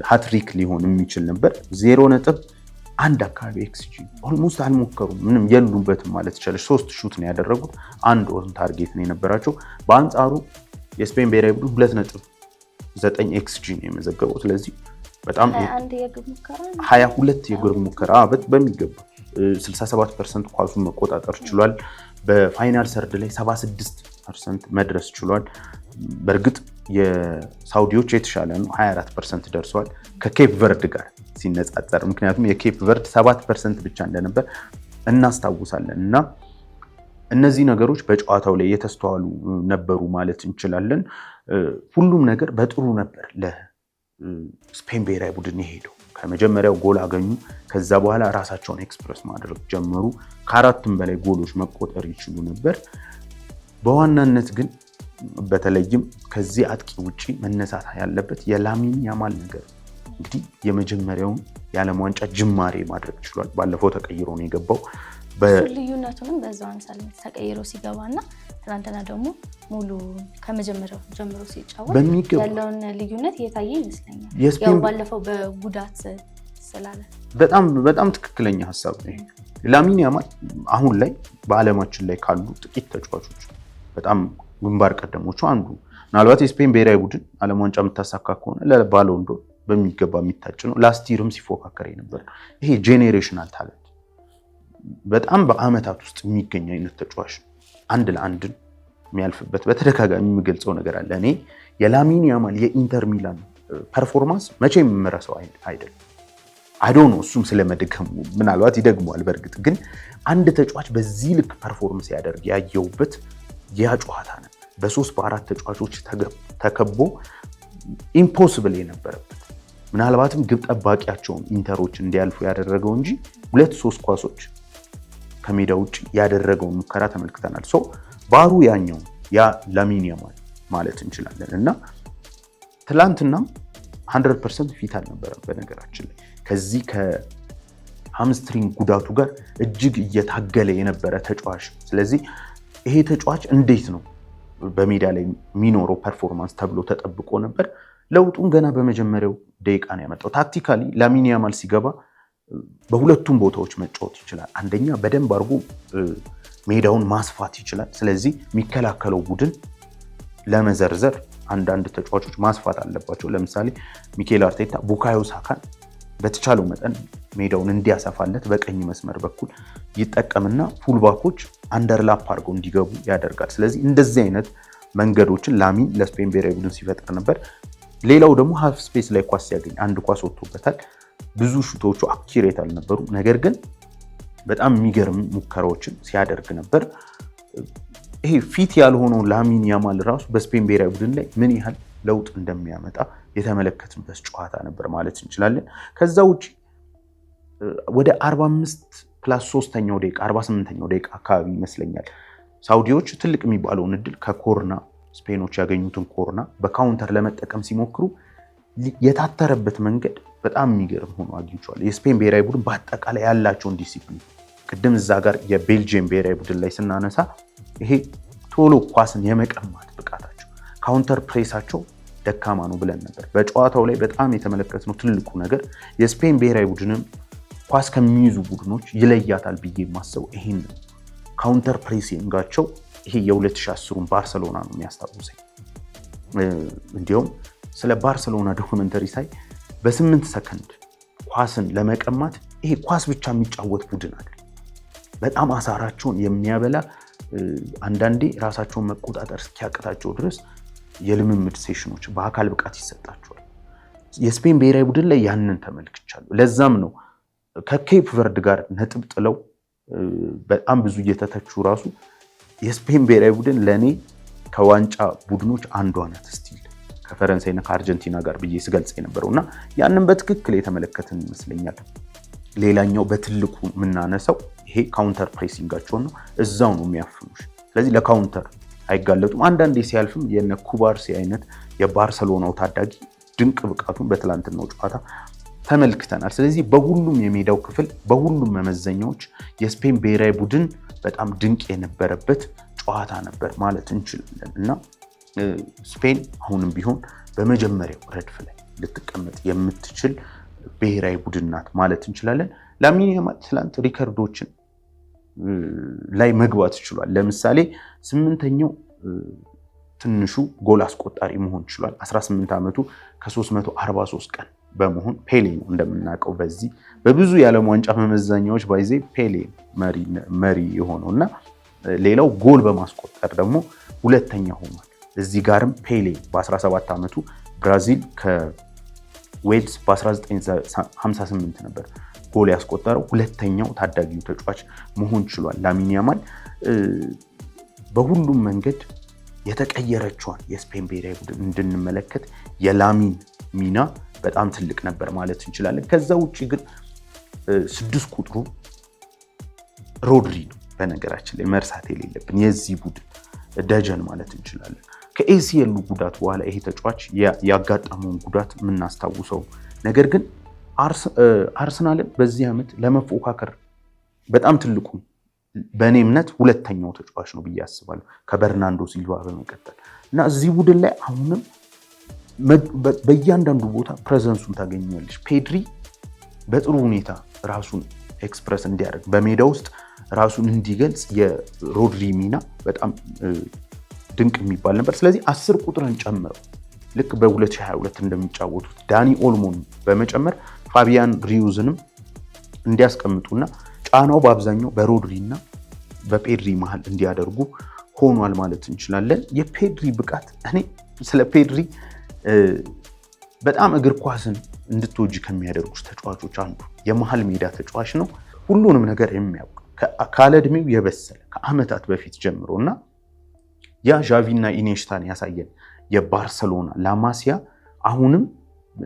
S2: ሃትሪክ ሊሆን የሚችል ነበር። 0.1 አካባቢ ኤክስጂ ኦልሞስት አልሞከሩም፣ ምንም የሉበትም ማለት ይቻላል። 3 ሹት ነው ያደረጉት፣ 1 ኦን ታርጌት ነው የነበራቸው። በአንጻሩ የስፔን ብሔራዊ ቡድን 2.9 ኤክስጂ ነው የመዘገበው። ስለዚህ በጣም 22 የግብ ሙከራ በሚገባ 67% ኳሱን መቆጣጠር ችሏል። በፋይናል ሰርድ ላይ 76% መድረስ ችሏል። በእርግጥ የሳውዲዎች የተሻለ ነው፣ 24% ደርሰዋል ከኬፕ ቨርድ ጋር ሲነጻጸር። ምክንያቱም የኬፕ ቨርድ 7% ብቻ እንደነበር እናስታውሳለን እና እነዚህ ነገሮች በጨዋታው ላይ የተስተዋሉ ነበሩ ማለት እንችላለን። ሁሉም ነገር በጥሩ ነበር ለስፔን ብሔራዊ ቡድን የሄደው። ከመጀመሪያው ጎል አገኙ፣ ከዛ በኋላ ራሳቸውን ኤክስፕረስ ማድረግ ጀመሩ። ከ4ም በላይ ጎሎች መቆጠር ይችሉ ነበር። በዋናነት ግን በተለይም ከዚህ አጥቂ ውጪ መነሳት ያለበት የላሚን ያማል ነገር። እንግዲህ የመጀመሪያውን የዓለም ዋንጫ ጅማሬ ማድረግ ችሏል። ባለፈው ተቀይሮ ነው የገባው።
S1: ልዩነቱንም በዛው አንሳል ተቀይሮ ሲገባና ትናንትና ደግሞ ሙሉ ከመጀመሪያው ጀምሮ ሲጫወት ያለውን ልዩነት የታየ ይመስለኛል። ያው ባለፈው በጉዳት ስላለ
S2: በጣም ትክክለኛ ሀሳብ ነው። ላሚን ያማል አሁን ላይ በዓለማችን ላይ ካሉ ጥቂት ተጫዋቾች በጣም ግንባር ቀደሞቹ አንዱ። ምናልባት የስፔን ብሔራዊ ቡድን ዓለም ዋንጫ የምታሳካ ከሆነ ለባሎን ዶር በሚገባ የሚታጭ ነው። ላስት ይርም ሲፎካከር ነበር። ይሄ ጄኔሬሽናል ታለንት በጣም በአመታት ውስጥ የሚገኝ አይነት ተጫዋች አንድ ለአንድን የሚያልፍበት በተደጋጋሚ የሚገልጸው ነገር አለ። እኔ የላሚን ያማል የኢንተር ሚላን ፐርፎርማንስ መቼም የምረሳው አይደለም። አይዶኖ እሱም ስለመድገሙ ምናልባት ይደግመዋል። በእርግጥ ግን አንድ ተጫዋች በዚህ ልክ ፐርፎርማንስ ያደርግ ያየውበት ያ ጨዋታ ነበር። በ3-4 ተጫዋቾች ተከቦ ኢምፖሲብል የነበረበት ምናልባትም ግብ ጠባቂያቸውን ኢንተሮች እንዲያልፉ ያደረገው እንጂ 2-3 ኳሶች ከሜዳ ውጭ ያደረገውን ሙከራ ተመልክተናል። ባሩ ያኛው ያ ላሚን ያማል ማለት እንችላለን እና ትላንትና 100% ፊት አልነበረም። በነገራችን ላይ ከዚህ ከሃምስትሪንግ ጉዳቱ ጋር እጅግ እየታገለ የነበረ ተጫዋች። ስለዚህ ይሄ ተጫዋች እንዴት ነው በሜዳ ላይ የሚኖረው ፐርፎርማንስ ተብሎ ተጠብቆ ነበር። ለውጡን ገና በመጀመሪያው ደቂቃ ነው ያመጣው። ታክቲካሊ ላሚን ያማል ሲገባ በሁለቱም ቦታዎች መጫወት ይችላል። አንደኛ በደንብ አድርጎ ሜዳውን ማስፋት ይችላል። ስለዚህ የሚከላከለው ቡድን ለመዘርዘር አንዳንድ ተጫዋቾች ማስፋት አለባቸው። ለምሳሌ ሚኬል አርቴታ ቡካዮ ሳካን በተቻለው መጠን ሜዳውን እንዲያሰፋለት በቀኝ መስመር በኩል ይጠቀምና ፉልባኮች አንደርላፕ አድርገው እንዲገቡ ያደርጋል። ስለዚህ እንደዚህ አይነት መንገዶችን ላሚን ለስፔን ብሔራዊ ቡድን ሲፈጥር ነበር። ሌላው ደግሞ ሃፍ ስፔስ ላይ ኳስ ሲያገኝ አንድ ኳስ ወጥቶበታል። ብዙ ሹቶቹ አኪሬት አልነበሩም፣ ነገር ግን በጣም የሚገርም ሙከራዎችን ሲያደርግ ነበር። ይሄ ፊት ያልሆነው ላሚን ያማል ራሱ በስፔን ብሔራዊ ቡድን ላይ ምን ያህል ለውጥ እንደሚያመጣ የተመለከትንበት ጨዋታ ነበር ማለት እንችላለን። ከዛ ውጭ ወደ 45+3ኛው ደቂቃ 48ኛው ደቂቃ አካባቢ ይመስለኛል ሳውዲዎች ትልቅ የሚባለውን እድል ከኮርና ስፔኖች ያገኙትን ኮርና በካውንተር ለመጠቀም ሲሞክሩ የታተረበት መንገድ በጣም የሚገርም ሆኖ አግኝቼዋለሁ። የስፔን ብሔራዊ ቡድን በአጠቃላይ ያላቸውን ዲሲፕሊን ቅድም እዛ ጋር የቤልጅየም ብሔራዊ ቡድን ላይ ስናነሳ ይሄ ቶሎ ኳስን የመቀማት ብቃታቸው ካውንተር ፕሬሳቸው ደካማ ነው ብለን ነበር። በጨዋታው ላይ በጣም የተመለከትነው ትልቁ ነገር የስፔን ብሔራዊ ቡድንም ኳስ ከሚይዙ ቡድኖች ይለያታል ብዬ የማስበው ይሄን ነው። ካውንተር ፕሬሲንጋቸው ይሄ የ2010ን ባርሰሎና ነው የሚያስታውሰኝ። እንዲሁም ስለ ባርሰሎና ዶክመንተሪ ሳይ በ8 ሰከንድ ኳስን ለመቀማት ይሄ ኳስ ብቻ የሚጫወት ቡድን አይደል። በጣም አሳራቸውን የሚያበላ አንዳንዴ ራሳቸውን መቆጣጠር እስኪያቅታቸው ድረስ የልምምድ ሴሽኖች በአካል ብቃት ይሰጣቸዋል። የስፔን ብሔራዊ ቡድን ላይ ያንን ተመልክቻለሁ። ለዛም ነው ከኬፕ ቨርድ ጋር ነጥብ ጥለው በጣም ብዙ እየተተቹ ራሱ የስፔን ብሔራዊ ቡድን ለእኔ ከዋንጫ ቡድኖች አንዷ ናት ስቲል ከፈረንሳይና ከአርጀንቲና ጋር ብዬ ስገልጽ የነበረው እና ያንን በትክክል የተመለከትን ይመስለኛል። ሌላኛው በትልቁ የምናነሳው ይሄ ካውንተር ፕሬሲንጋቸውን ነው። እዛው ነው የሚያፍኑሽ። ስለዚህ ለካውንተር አይጋለጡም። አንዳንዴ ሲያልፍም የነ ኩባርሲ አይነት የባርሰሎናው ታዳጊ ድንቅ ብቃቱን በትላንትናው ጨዋታ ተመልክተናል። ስለዚህ በሁሉም የሜዳው ክፍል በሁሉም መመዘኛዎች የስፔን ብሔራዊ ቡድን በጣም ድንቅ የነበረበት ጨዋታ ነበር ማለት እንችላለን እና ስፔን አሁንም ቢሆን በመጀመሪያው ረድፍ ላይ ልትቀመጥ የምትችል ብሔራዊ ቡድን ናት ማለት እንችላለን። ላሚን ያማል ትላንት ሪከርዶችን ላይ መግባት ችሏል። ለምሳሌ 8ኛው ትንሹ ጎል አስቆጣሪ መሆን ችሏል። 18 ዓመቱ ከ343 ቀን በመሆን ፔሌ ነው እንደምናውቀው በዚህ በብዙ የዓለም ዋንጫ መመዘኛዎች ባይዜ ፔሌ መሪ የሆነው እና ሌላው ጎል በማስቆጠር ደግሞ ሁለተኛ ሆኗል። እዚህ ጋርም ፔሌ በ17 ዓመቱ ብራዚል ከዌልስ በ1958 ነበር ጎል ያስቆጠረው ሁለተኛው ታዳጊው ተጫዋች መሆን ችሏል። ላሚን ያማል በሁሉም መንገድ የተቀየረችዋን የስፔን ብሔራዊ ቡድን እንድንመለከት የላሚን ሚና በጣም ትልቅ ነበር ማለት እንችላለን። ከዛ ውጭ ግን 6 ቁጥሩ ሮድሪ ነው። በነገራችን ላይ መርሳት የሌለብን የዚህ ቡድን ደጀን ማለት እንችላለን። ከኤሲኤሉ ጉዳት በኋላ ይሄ ተጫዋች ያጋጠመውን ጉዳት የምናስታውሰው ነገር ግን አርሰናልን በዚህ ዓመት ለመፎካከር በጣም ትልቁ በእኔ እምነት ሁለተኛው ተጫዋች ነው ብዬ አስባለሁ ከበርናንዶ ሲልቫ በመቀጠል እና እዚህ ቡድን ላይ አሁንም በእያንዳንዱ ቦታ ፕሬዘንሱን ታገኛለች። ፔድሪ በጥሩ ሁኔታ ራሱን ኤክስፕረስ እንዲያደርግ በሜዳ ውስጥ ራሱን እንዲገልጽ የሮድሪ ሚና በጣም ድንቅ የሚባል ነበር። ስለዚህ 10 ቁጥርን ጨምረው ልክ በ2022 እንደሚጫወቱት ዳኒ ኦልሞን በመጨመር ፋቢያን ሪዩዝንም እንዲያስቀምጡና ጫናው በአብዛኛው በሮድሪ እና በፔድሪ መሃል እንዲያደርጉ ሆኗል ማለት እንችላለን። የፔድሪ ብቃት እኔ ስለ ፔድሪ በጣም እግር ኳስን እንድትወጂ ከሚያደርጉ ተጫዋቾች አንዱ የመሃል ሜዳ ተጫዋች ነው። ሁሉንም ነገር የሚያውቅ ካለ ዕድሜው የበሰለ ከዓመታት በፊት ጀምሮ እና ያ ዣቪና ኢኔሽታን ያሳየን የባርሰሎና ላማሲያ አሁንም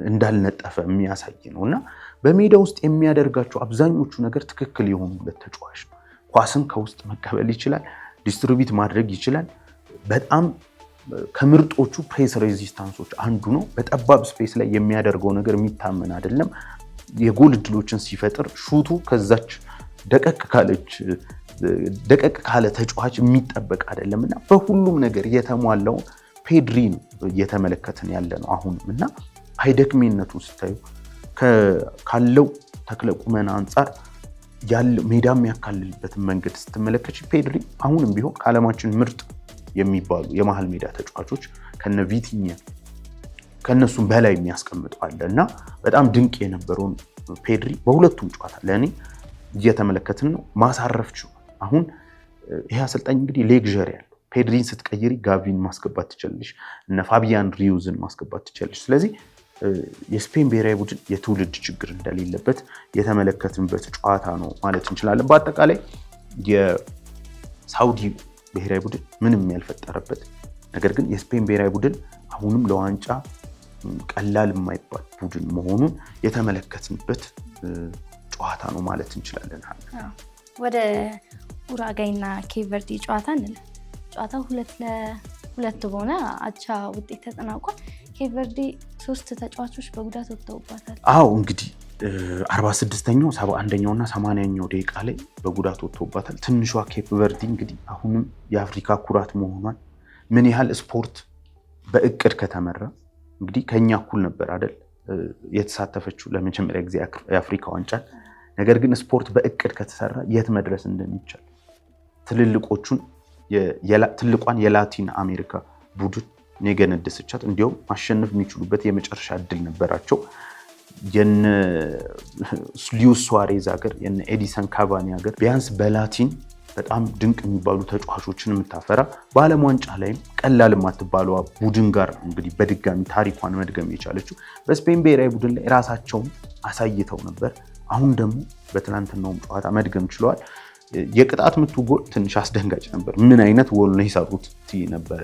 S2: እንዳልነጠፈ የሚያሳይ ነው እና በሜዳ ውስጥ የሚያደርጋቸው አብዛኞቹ ነገር ትክክል የሆኑለት ተጫዋች ነው። ኳስን ከውስጥ መቀበል ይችላል፣ ዲስትሪቢዩት ማድረግ ይችላል። በጣም ከምርጦቹ ፕሬስ ሬዚስታንሶች አንዱ ነው። በጠባብ ስፔስ ላይ የሚያደርገው ነገር የሚታመን አይደለም። የጎል እድሎችን ሲፈጥር ሹቱ ከዛች ደቀቅ ካለ ተጫዋች የሚጠበቅ አይደለም እና በሁሉም ነገር የተሟላውን ፔድሪ ነው እየተመለከትን ያለ ነው አሁንም እና አይደክሜነቱን ስታዩ ካለው ተክለ ቁመና አንጻር ያለው ሜዳ የሚያካልልበትን መንገድ ስትመለከች ፔድሪ አሁንም ቢሆን ከዓለማችን ምርጥ የሚባሉ የመሃል ሜዳ ተጫዋቾች ከነ ቪቲኒያ ከነሱም በላይ የሚያስቀምጠው አለ እና በጣም ድንቅ የነበረውን ፔድሪ በሁለቱም ጨዋታ ለእኔ እየተመለከትን ነው። ማሳረፍ ችሏል። አሁን ይህ አሰልጣኝ እንግዲህ ሌግዠሪ ያለው ፔድሪን ስትቀይሪ ጋቪን ማስገባት ትችላለሽ፣ እነ ፋቢያን ሪዩዝን ማስገባት ትችላለሽ። ስለዚህ የስፔን ብሔራዊ ቡድን የትውልድ ችግር እንደሌለበት የተመለከትንበት ጨዋታ ነው ማለት እንችላለን። በአጠቃላይ የሳውዲ ብሔራዊ ቡድን ምንም ያልፈጠረበት ነገር ግን የስፔን ብሔራዊ ቡድን አሁንም ለዋንጫ ቀላል የማይባል ቡድን መሆኑን የተመለከትንበት ጨዋታ ነው ማለት እንችላለን።
S1: ወደ ኡራጋይና ኬፕ ቨርዲ ጨዋታ እንለ ጨዋታው 2-2 በሆነ አቻ ውጤት ተጠናቋል። ኬፕ ቨርዲ 3 ተጫዋቾች በጉዳት ወጥተውባታል።
S2: አዎ እንግዲህ 46ኛው 71ኛው እና 80ኛው ደቂቃ ላይ በጉዳት ወጥተውባታል። ትንሿ ኬፕ ቨርዲ እንግዲህ አሁንም የአፍሪካ ኩራት መሆኗን ምን ያህል ስፖርት በእቅድ ከተመራ እንግዲህ ከኛ እኩል ነበር አይደል የተሳተፈችው ለመጀመሪያ ጊዜ የአፍሪካ ዋንጫ። ነገር ግን ስፖርት በእቅድ ከተሰራ የት መድረስ እንደሚቻል ትልቋን የላቲን አሜሪካ ቡድን የገነደሰቻት እንዲያውም ማሸነፍ የሚችሉበት የመጨረሻ እድል ነበራቸው። የነ ሉዊስ ሱዋሬዝ ሀገር የነ ኤዲሰን ካቫኒ ሀገር ቢያንስ በላቲን በጣም ድንቅ የሚባሉ ተጫዋቾችን የምታፈራ በዓለም ዋንጫ ላይም ቀላል የማትባለው ቡድን ጋር እንግዲህ በድጋሚ ታሪኳን መድገም የቻለችው በስፔን ብሔራዊ ቡድን ላይ ራሳቸውን አሳይተው ነበር። አሁን ደግሞ በትናንትናውም ጨዋታ መድገም ችለዋል። የቅጣት ምቱ ጎል ትንሽ አስደንጋጭ ነበር። ምን አይነት ጎል ነው የሰሩት ነበረ።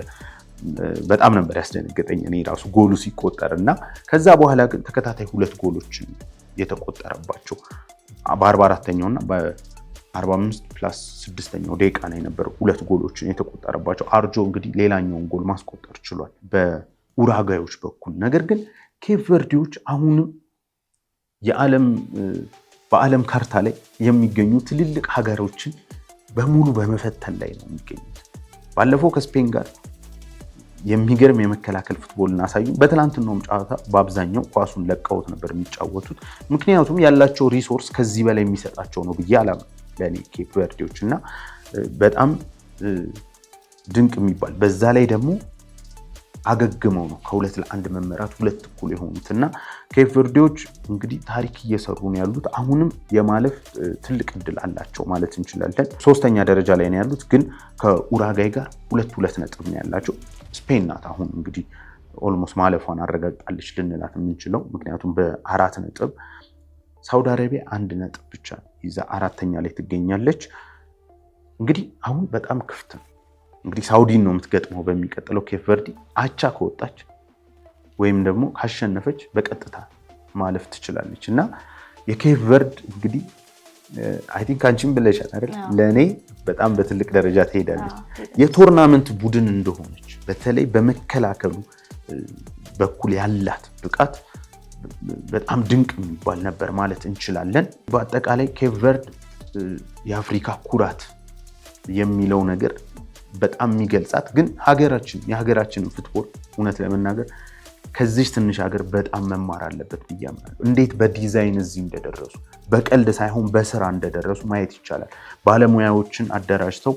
S2: በጣም ነበር ያስደነገጠኝ እኔ ራሱ ጎሉ ሲቆጠር እና ከዛ በኋላ ግን ተከታታይ 2 ጎሎች የተቆጠረባቸው በ44ኛው እና በ45+6ኛው ደቂቃ ላይ ነበር 2 ጎሎችን የተቆጠረባቸው። አርጆ እንግዲህ ሌላኛውን ጎል ማስቆጠር ችሏል በኡራጓዮች በኩል። ነገር ግን ኬፕ ቨርዲዎች አሁንም በዓለም ካርታ ላይ የሚገኙ ትልልቅ ሀገሮችን በሙሉ በመፈተን ላይ ነው የሚገኙት። ባለፈው ከስፔን ጋር የሚገርም የመከላከል ፉትቦልን አሳዩ። በትናንትናውም ጨዋታ በአብዛኛው ኳሱን ለቀውት ነበር የሚጫወቱት። ምክንያቱም ያላቸው ሪሶርስ ከዚህ በላይ የሚሰጣቸው ነው ብዬ አላምንም ለእኔ ኬፕ ቨርዲዎች እና በጣም ድንቅ የሚባል በዛ ላይ ደግሞ አገግመው ነው ከ2-1 መመራት 2 እኩል የሆኑት እና ኬፕ ቨርዲዎች እንግዲህ ታሪክ እየሰሩ ነው ያሉት። አሁንም የማለፍ ትልቅ እድል አላቸው ማለት እንችላለን። 3ኛ ደረጃ ላይ ነው ያሉት፣ ግን ከኡራጓይ ጋር 2 ነጥብ ነው ያላቸው። ስፔን ናት አሁን እንግዲህ ኦልሞስት ማለፏን አረጋግጣለች ልንላት የምንችለው፣ ምክንያቱም በ4 ነጥብ። ሳውዲ አረቢያ 1 ነጥብ ብቻ ይዛ 4ኛ ላይ ትገኛለች። እንግዲህ አሁን በጣም ክፍት ነው። እንግዲህ ሳውዲን ነው የምትገጥመው በሚቀጥለው። ኬፕ ቨርዲ አቻ ከወጣች ወይም ደግሞ ካሸነፈች በቀጥታ ማለፍ ትችላለች እና የኬፕ ቨርድ እንግዲህ አይ ቲንክ አንቺም ብለሻል አይደል? ለእኔ በጣም በትልቅ ደረጃ ትሄዳለች። የቶርናመንት ቡድን እንደሆነች በተለይ በመከላከሉ በኩል ያላት ብቃት በጣም ድንቅ የሚባል ነበር ማለት እንችላለን። በአጠቃላይ ኬፕ ቨርድ የአፍሪካ ኩራት የሚለው ነገር በጣም የሚገልጻት ግን የሀገራችንን ፉትቦል እውነት ለመናገር ከዚህ ትንሽ ሀገር በጣም መማር አለበት ብዬ አምናለሁ። እንዴት በዲዛይን እዚህ እንደደረሱ በቀልድ ሳይሆን በስራ እንደደረሱ ማየት ይቻላል። ባለሙያዎችን አደራጅተው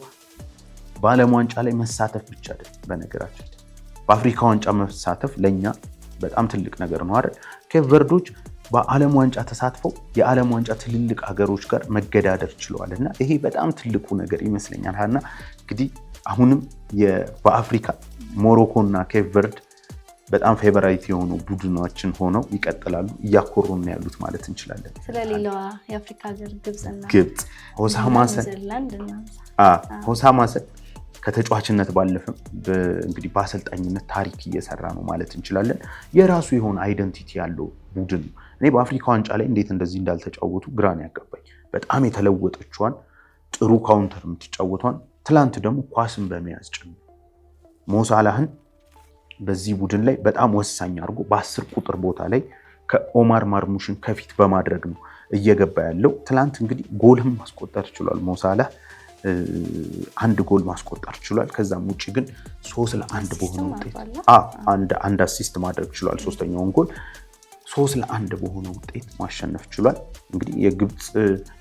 S2: በዓለም ዋንጫ ላይ መሳተፍ ብቻ አይደለም፣ በነገራችን በአፍሪካ ዋንጫ መሳተፍ ለኛ በጣም ትልቅ ነገር ነው አይደል? ኬፕ ቨርዶች በዓለም ዋንጫ ተሳትፈው የዓለም ዋንጫ ትልልቅ ሀገሮች ጋር መገዳደር ችለዋል እና ይሄ በጣም ትልቁ ነገር ይመስለኛል። ሀና እንግዲህ አሁንም በአፍሪካ ሞሮኮ እና ኬፕ ቨርድ በጣም ፌቨራይት የሆኑ ቡድኖችን ሆነው ይቀጥላሉ፣ እያኮሩን ያሉት ማለት እንችላለን።
S1: ስለሌላዋ የአፍሪካ ሀገር
S2: ግብጽ ሆሳም ሐሰን ከተጫዋችነት ባለፈም እንግዲህ በአሰልጣኝነት ታሪክ እየሰራ ነው ማለት እንችላለን። የራሱ የሆነ አይደንቲቲ ያለው ቡድን ነው። እኔ በአፍሪካ ዋንጫ ላይ እንዴት እንደዚህ እንዳልተጫወቱ ግራን ያጋባኝ። በጣም የተለወጠችዋን ጥሩ ካውንተር የምትጫወቷን ትላንት ደግሞ ኳስን በመያዝ ጭምር ሞሳላህን በዚህ ቡድን ላይ በጣም ወሳኝ አድርጎ በ10 ቁጥር ቦታ ላይ ከኦማር ማርሙሽን ከፊት በማድረግ ነው እየገባ ያለው። ትላንት እንግዲህ ጎልም ማስቆጠር ችሏል ሞሳላህ፣ 1 ጎል ማስቆጠር ችሏል። ከዛም ውጭ ግን 3-1 በሆነ ውጤት አንድ አሲስት ማድረግ ችሏል። 3ኛውን ጎል 3-1 በሆነ ውጤት ማሸነፍ ችሏል። እንግዲህ የግብፅ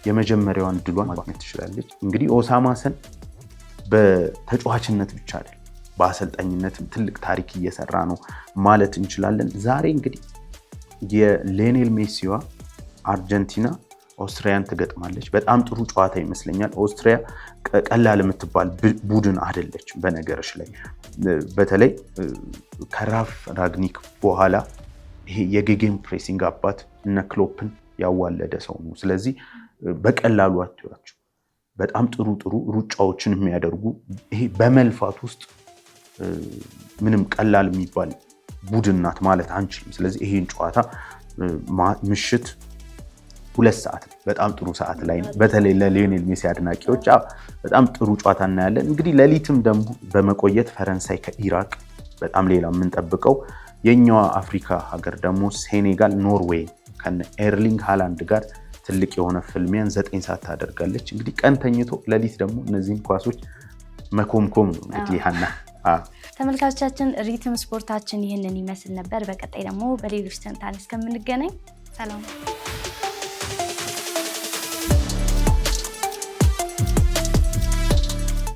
S2: የመጀመሪያዋን ድሏን ማግኘት ትችላለች። እንግዲህ ሆሳም ሐሰን በተጫዋችነት ብቻ አይደል በአሰልጣኝነትም ትልቅ ታሪክ እየሰራ ነው ማለት እንችላለን። ዛሬ እንግዲህ የሊዮኔል ሜሲዋ አርጀንቲና ኦስትሪያን ትገጥማለች። በጣም ጥሩ ጨዋታ ይመስለኛል። ኦስትሪያ ቀላል የምትባል ቡድን አይደለችም። በነገርሽ ላይ በተለይ ከራፍ ራግኒክ በኋላ ይሄ የጌጌም ፕሬሲንግ አባት እነ ክሎፕን ያዋለደ ሰው ነው። ስለዚህ በቀላሉ አትያቸው። በጣም ጥሩ ሩጫዎችን የሚያደርጉ ይሄ በመልፋት ውስጥ ምንም ቀላል የሚባል ቡድን ናት ማለት አንችልም። ስለዚህ ይሄን ጨዋታ ምሽት 2 ሰዓት በጣም ጥሩ ሰዓት ላይ ነው። በተለይ ለሊዮኔል ሜሲ አድናቂዎች በጣም ጥሩ ጨዋታ እናያለን። እንግዲህ ሌሊትም ደግሞ በመቆየት ፈረንሳይ ከኢራቅ በጣም ሌላ የምንጠብቀው። የኛዋ አፍሪካ ሀገር ደግሞ ሴኔጋል ኖርዌይ ከነ ኤርሊንግ ሃላንድ ጋር ትልቅ የሆነ ፍልሚያን 9 ሰዓት ታደርጋለች። እንግዲህ ቀን ተኝቶ ሌሊት ደግሞ እነዚህን ኳሶች መኮምኮም ነው እንግዲህ ሀና።
S1: ተመልካቾቻችን ሪትም ስፖርታችን ይህንን ይመስል ነበር። በቀጣይ ደግሞ በሌሎች ትንታኔ እስከምንገናኝ ሰላም።